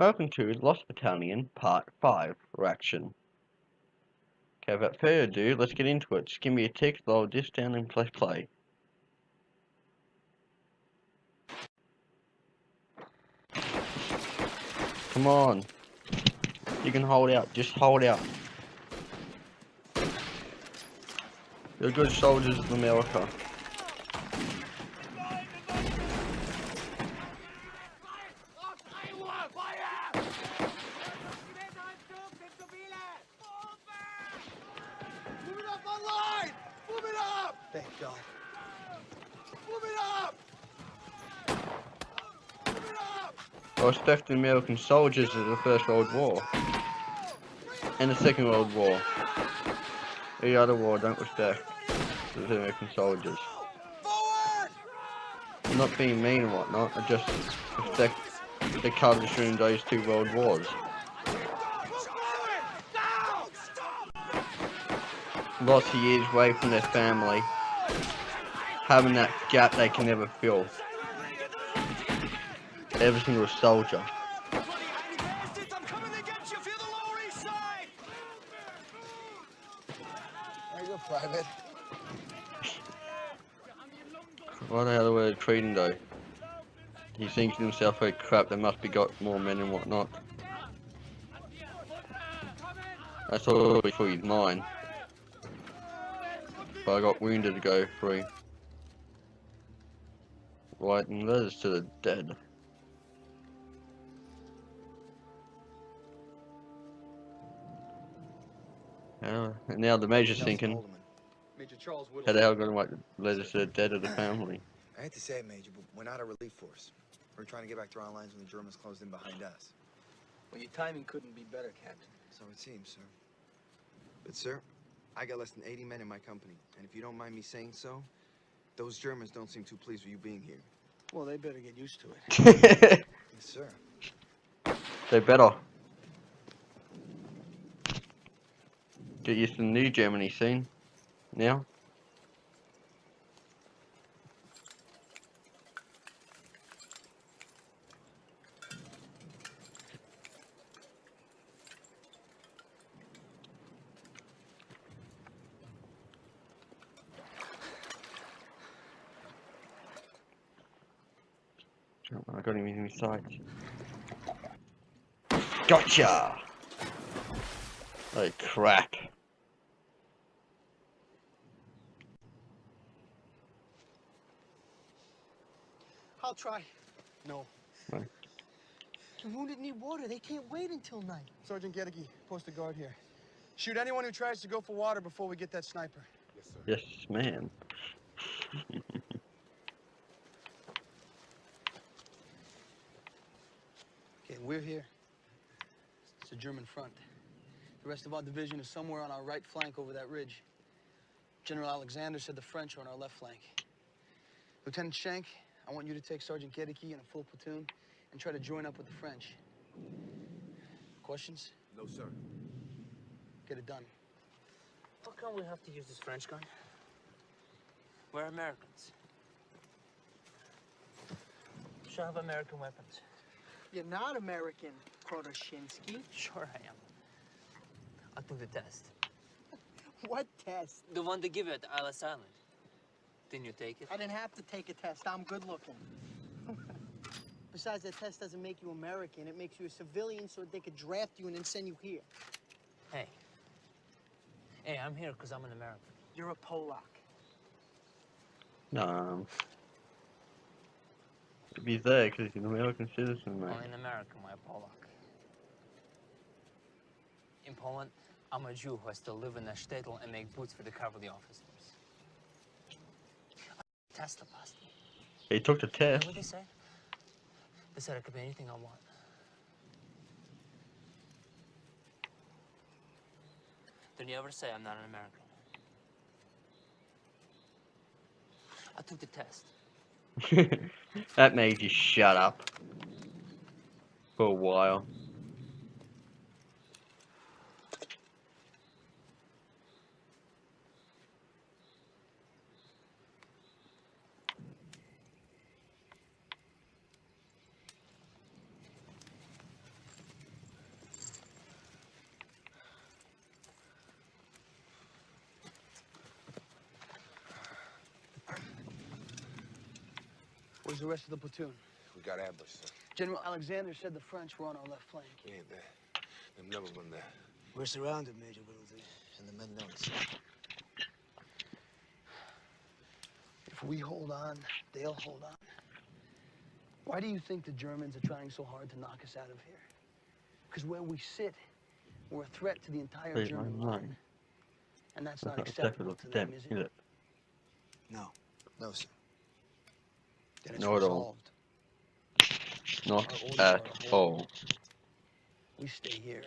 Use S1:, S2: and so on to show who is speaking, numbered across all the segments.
S1: Welcome to Lost Battalion Part 5 Reaction. Okay, without further ado, let's get into it. Just give me a tick, load this down and press play. Come on. You can hold out, just hold out. You're good soldiers of America.
S2: Thank God. Move it up! Move it up!
S1: I respect the American soldiers of the First World War. And the Second World War. The other war I don't respect the American soldiers.
S2: Forward!
S1: I'm not being mean and whatnot, I just respect the courage during those two world wars. Lots of years away from their family, having that gap they can never fill. Every single soldier.
S2: There you go, Private.
S1: Why the hell are they treating though? He thinks to himself, oh crap, they must be got more men and whatnot. That's all for his mind. But I got wounded to go through. Writing letters to the dead. And now the Major's thinking,
S2: Major Charles
S1: how the hell are going to write letters to the dead of the family?
S3: I hate to say it, Major, but we're not a relief force. We're trying to get back to our lines when the Germans closed in behind us.
S2: Well, your timing couldn't be better, Captain.
S3: So it seems, sir. But, sir, I got less than 80 men in my company. And if you don't mind me saying so, those Germans don't seem too pleased with you being here.
S2: Well, they better get used to it.
S3: Yes, sir.
S1: They better. Get used to the new Germany scene. Now. I got him in his sights. Gotcha! Oh crap.
S2: I'll try. No.
S1: Right.
S2: The wounded need water. They can't wait until night. Sergeant Gedeke, post a guard here. Shoot anyone who tries to go for water before we get that sniper. Yes, sir.
S1: Yes, man.
S2: Okay, we're here. It's the German front. The rest of our division is somewhere on our right flank over that ridge. General Alexander said the French are on our left flank. Lieutenant Schenk, I want you to take Sergeant Gedeke and a full platoon and try to join up with the French. Questions?
S3: No, sir.
S2: Get it done.
S4: How come we have to use this French gun? We're Americans. Should have American weapons.
S5: You're not American, Koroshinsky.
S4: Sure I am. I took the test.
S5: What test?
S4: The one they give you at Ellis Island. Didn't you take it?
S5: I didn't have to take a test. I'm good looking. Besides, that test doesn't make you American. It makes you a civilian so they could draft you and then send you here.
S4: Hey. Hey, I'm here because I'm an American.
S5: You're a Polak.
S1: No. He's there because he's an American citizen, mate.
S4: Well, in America, I'm a Polak. In Poland, I'm a Jew who has to live in a shtetl and make boots for the cavalry officers. Test the past me.
S1: He took the
S4: You
S1: test.
S4: know what they said? They said I could be anything I want. Didn't you ever say I'm not an American? I took the test.
S1: That made you shut up. For a while.
S2: Where's the rest of the platoon?
S6: We got ambush, sir.
S2: General Alexander said the French were on our left flank.
S6: We ain't there. They've never been there.
S7: We're surrounded, Major Whittlesey, and the men know it.
S2: If we hold on, they'll hold on. Why do you think the Germans are trying so hard to knock us out of here? Because where we sit, we're a threat to the entire German line. And that's not acceptable to them, is it?
S7: No. No, sir.
S2: Then it's
S1: Not at all.
S2: resolved.
S1: Not at all.
S2: We stay here.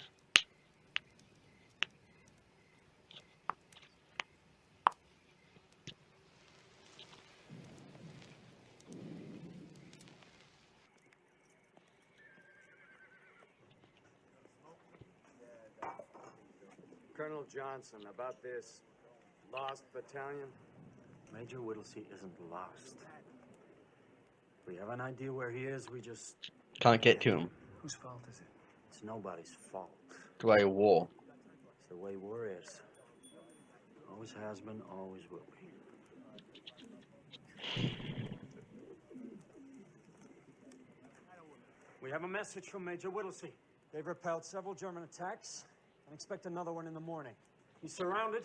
S8: Colonel Johnson, about this Lost Battalion.
S9: Major Whittlesey isn't lost. We have an idea where he is, we just...
S1: Can't get to him.
S7: Whose fault is it?
S9: It's nobody's fault.
S1: It's the way of war.
S9: It's the way war is. Always has been, always will be.
S8: We have a message from Major Whittlesey. They've repelled several German attacks and expect another one in the morning. He's surrounded,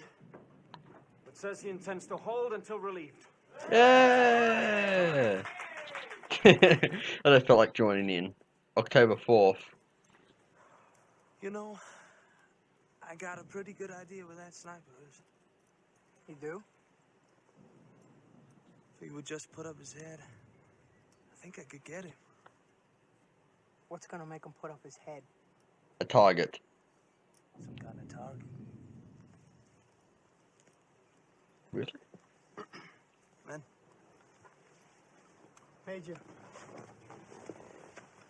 S8: but says he intends to hold until relieved.
S1: Yeah! I just felt like joining in. October 4th.
S7: You know, I got a pretty good idea where that sniper is. You do? If he would just put up his head, I think I could get him.
S5: What's gonna make him put up his head?
S1: A target.
S7: Some kind of target.
S1: Really?
S7: Man.
S5: Major.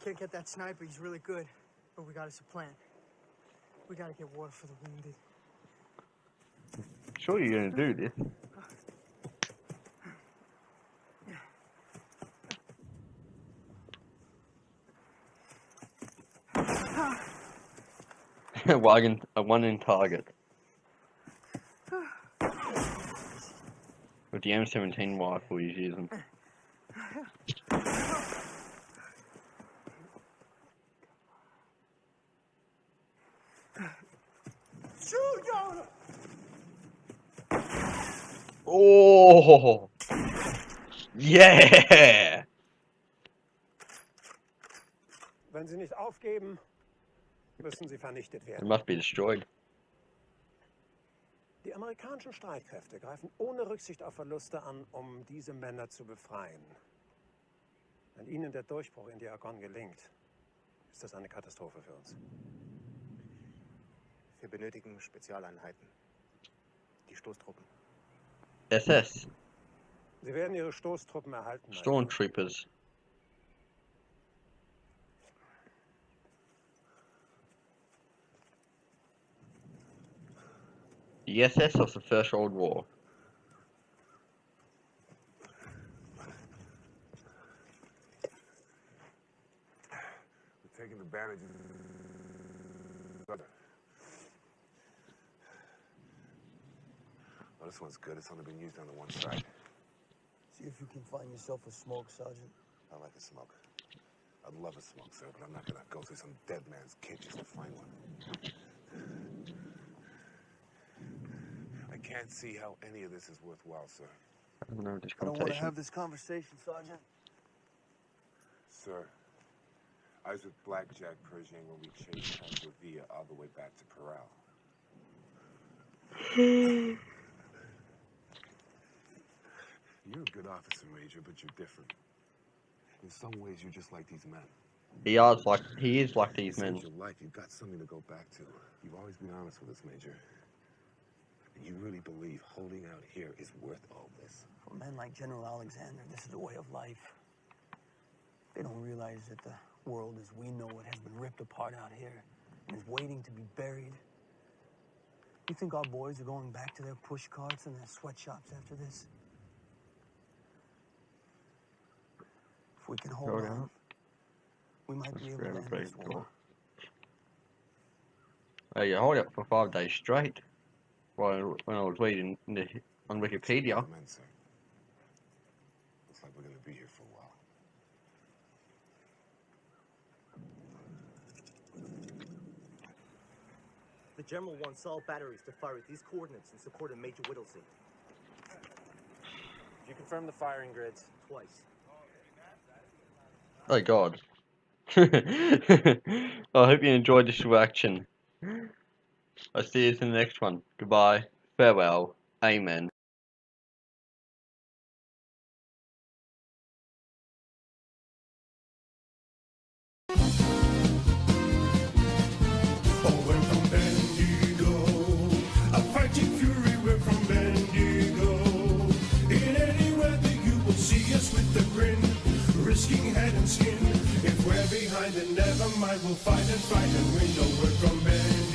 S5: Can't get that sniper, he's really good. But we got us a plan. We gotta get water for the wounded.
S1: Sure you're gonna do this. A one in target. With the M17 rifle he's using. Oh! Yeah!
S10: Wenn sie nicht aufgeben, müssen sie vernichtet
S1: It
S10: werden.
S1: must be destroyed.
S10: Die amerikanischen Streitkräfte greifen ohne Rücksicht auf Verluste an, um diese Männer zu befreien. Wenn ihnen der Durchbruch in die Argonne gelingt, ist das eine Katastrophe für uns.
S7: Wir benötigen Spezialeinheiten. Die Stoßtruppen.
S1: SS.
S10: Sie werden ihre Stoßtruppen erhalten.
S1: Stormtroopers. The SS of the First World War.
S6: We're taking advantage of other. Oh, this one's good. It's only been used on the one side.
S7: See if you can find yourself a smoke, Sergeant.
S6: I like a smoke. I'd love a smoke, sir, but I'm not gonna go through some dead man's kit just to find one. I can't see how any of this is worthwhile, sir.
S1: I don't know this
S7: I don't want to
S1: conversation.
S7: have this conversation, Sergeant.
S6: Sir, I was with Blackjack Pershing when we chased Hank Revere all the way back to Corral. You're a good officer, Major, but you're different. In some ways, you're just like these men.
S1: He is like these men.
S6: Saved your life. You've got something to go back to. You've always been honest with us, Major. And you really believe holding out here is worth all this.
S2: For men like General Alexander, this is a way of life. They don't realize that the world as we know it has been ripped apart out here and is waiting to be buried. You think our boys are going back to their push carts and their sweatshops after this? If we can hold on, we might be able to end this war.
S1: Hey, you hold it for 5 days straight. When I was reading on Wikipedia.
S6: Men, sir. Looks like we're gonna be here for a while.
S11: The General wants all batteries to fire at these coordinates in support of Major Whittlesey.
S12: You confirm the firing grids?
S11: Twice.
S1: Oh god. I hope you enjoyed this reaction. I'll see you in the next one. Goodbye. Farewell. Amen.
S13: Risking head and skin. If we're behind, then never mind. We'll fight and win. No word from Ben.